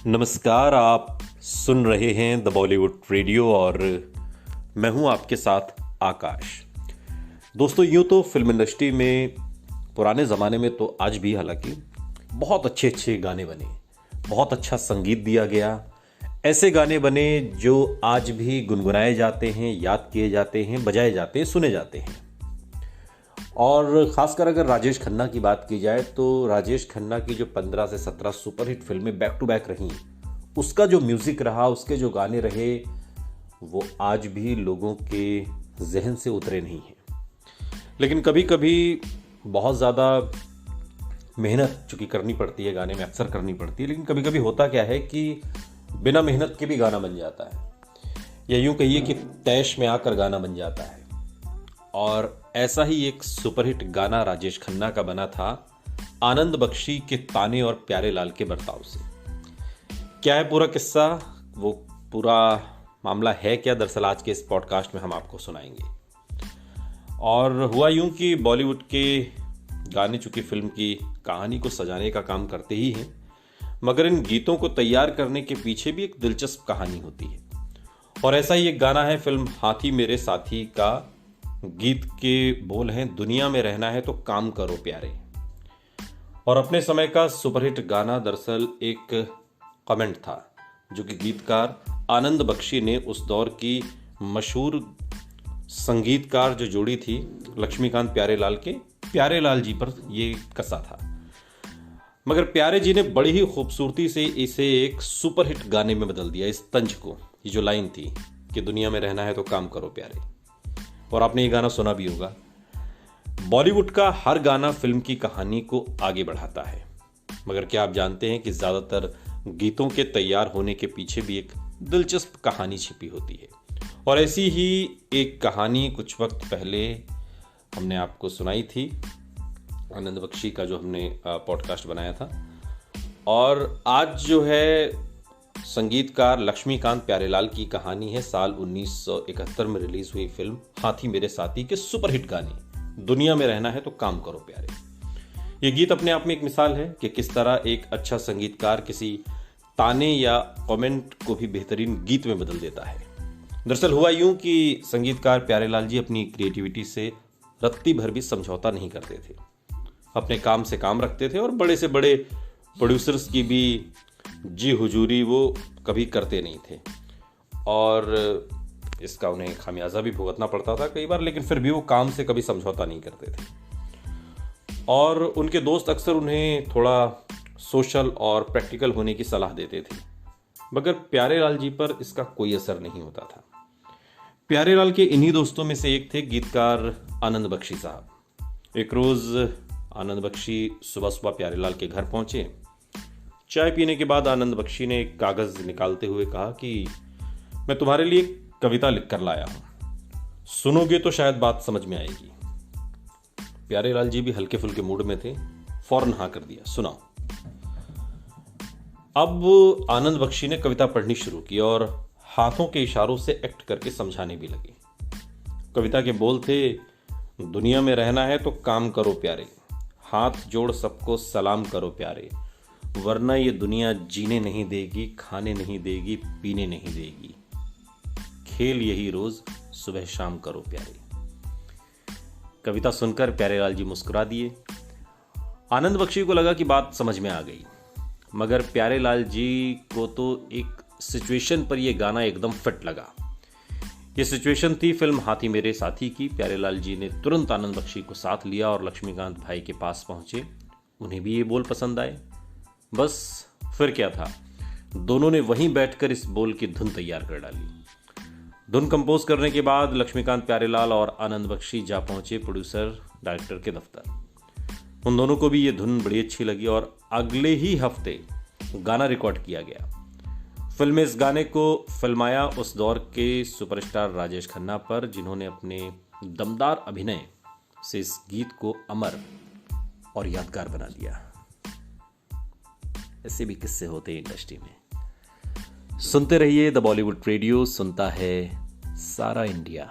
नमस्कार। आप सुन रहे हैं द बॉलीवुड रेडियो और मैं हूं आपके साथ आकाश। दोस्तों, यूं तो फिल्म इंडस्ट्री में पुराने ज़माने में तो आज भी हालांकि बहुत अच्छे अच्छे गाने बने, बहुत अच्छा संगीत दिया गया। ऐसे गाने बने जो आज भी गुनगुनाए जाते हैं, याद किए जाते हैं, बजाए जाते हैं, सुने जाते हैं। और ख़ासकर अगर राजेश खन्ना की बात की जाए तो राजेश खन्ना की जो 15 से 17 सुपरहिट फिल्में बैक टू बैक रहीं, उसका जो म्यूज़िक रहा, उसके जो गाने रहे, वो आज भी लोगों के जहन से उतरे नहीं हैं। लेकिन कभी कभी बहुत ज़्यादा मेहनत चूँकि करनी पड़ती है, गाने में अक्सर करनी पड़ती है, लेकिन कभी कभी होता क्या है कि बिना मेहनत के भी गाना बन जाता है, या यूँ कहिए कि तैश में आकर गाना बन जाता है। और ऐसा ही एक सुपरहिट गाना राजेश खन्ना का बना था आनंद बख्शी के ताने और प्यारे लाल के बर्ताव से। क्या है पूरा किस्सा, वो पूरा मामला है क्या, दरअसल आज के इस पॉडकास्ट में हम आपको सुनाएंगे। और हुआ यूं कि बॉलीवुड के गाने चूंकि फिल्म की कहानी को सजाने का काम करते ही हैं, मगर इन गीतों को तैयार करने के पीछे भी एक दिलचस्प कहानी होती है। और ऐसा ही एक गाना है फिल्म हाथी मेरे साथी का। गीत के बोल हैं, दुनिया में रहना है तो काम करो प्यारे। और अपने समय का सुपरहिट गाना दरअसल एक कमेंट था जो कि गीतकार आनंद बख्शी ने उस दौर की मशहूर संगीतकार जो जोड़ी थी लक्ष्मीकांत प्यारेलाल के प्यारेलाल जी पर ये कसा था। मगर प्यारे जी ने बड़ी ही खूबसूरती से इसे एक सुपरहिट गाने में बदल दिया। इस तंज को, ये जो लाइन थी कि दुनिया में रहना है तो काम करो प्यारे, और आपने ये गाना सुना भी होगा। बॉलीवुड का हर गाना फिल्म की कहानी को आगे बढ़ाता है, मगर क्या आप जानते हैं कि ज़्यादातर गीतों के तैयार होने के पीछे भी एक दिलचस्प कहानी छिपी होती है। और ऐसी ही एक कहानी कुछ वक्त पहले हमने आपको सुनाई थी, आनंद बख्शी का जो हमने पॉडकास्ट बनाया था। और आज जो है संगीतकार लक्ष्मीकांत प्यारेलाल की कहानी है साल 1971 में रिलीज हुई फिल्म हाथी मेरे साथी के सुपरहिट गाने दुनिया में रहना है तो काम करो प्यारे। ये गीत अपने आप में एक मिसाल है कि किस तरह एक अच्छा संगीतकार किसी ताने या कमेंट को भी बेहतरीन गीत में बदल देता है। दरअसल हुआ यूं कि संगीतकार प्यारेलाल जी अपनी क्रिएटिविटी से रत्ती भर भी समझौता नहीं करते थे, अपने काम से काम रखते थे और बड़े से बड़े प्रोड्यूसर्स की भी जी हुजूरी वो कभी करते नहीं थे। और इसका उन्हें खामियाजा भी भुगतना पड़ता था कई बार, लेकिन फिर भी वो काम से कभी समझौता नहीं करते थे। और उनके दोस्त अक्सर उन्हें थोड़ा सोशल और प्रैक्टिकल होने की सलाह देते थे, मगर प्यारेलाल जी पर इसका कोई असर नहीं होता था। प्यारेलाल के इन्हीं दोस्तों में से एक थे गीतकार आनंद बख्शी साहब। एक रोज़ आनंद बख्शी सुबह सुबह प्यारेलाल के घर पहुंचे। चाय पीने के बाद आनंद बख्शी ने एक कागज़ निकालते हुए कहा कि मैं तुम्हारे लिए एक कविता लिखकर लाया हूं, सुनोगे तो शायद बात समझ में आएगी। प्यारेलाल जी भी हल्के फुल्के मूड में थे, फौरन हाँ कर दिया, सुनाओ। अब आनंद बख्शी ने कविता पढ़नी शुरू की और हाथों के इशारों से एक्ट करके समझाने भी लगे। कविता के बोल थे, दुनिया में रहना है तो काम करो प्यारे, हाथ जोड़ सबको सलाम करो प्यारे, वरना ये दुनिया जीने नहीं देगी, खाने नहीं देगी, पीने नहीं देगी, खेल यही रोज सुबह शाम करो प्यारे। कविता सुनकर प्यारेलाल जी मुस्कुरा दिए। आनंद बख्शी को लगा कि बात समझ में आ गई, मगर प्यारेलाल जी को तो एक सिचुएशन पर यह गाना एकदम फिट लगा। यह सिचुएशन थी फिल्म हाथी मेरे साथी की। प्यारेलाल जी ने तुरंत आनंद बख्शी को साथ लिया और लक्ष्मीकांत भाई के पास पहुंचे। उन्हें भी ये बोल पसंद आए। बस फिर क्या था, दोनों ने वहीं बैठकर इस बोल की धुन तैयार कर डाली। धुन कंपोज करने के बाद लक्ष्मीकांत प्यारेलाल और आनंद बख्शी जा पहुंचे प्रोड्यूसर डायरेक्टर के दफ्तर। उन दोनों को भी ये धुन बड़ी अच्छी लगी और अगले ही हफ्ते गाना रिकॉर्ड किया गया। फिल्म में इस गाने को फिल्माया उस दौर के सुपरस्टार राजेश खन्ना पर, जिन्होंने अपने दमदार अभिनय से इस गीत को अमर और यादगार बना दिया। ऐसे भी किस्से होते हैं इंडस्ट्री में। सुनते रहिए द बॉलीवुड रेडियो, सुनता है सारा इंडिया।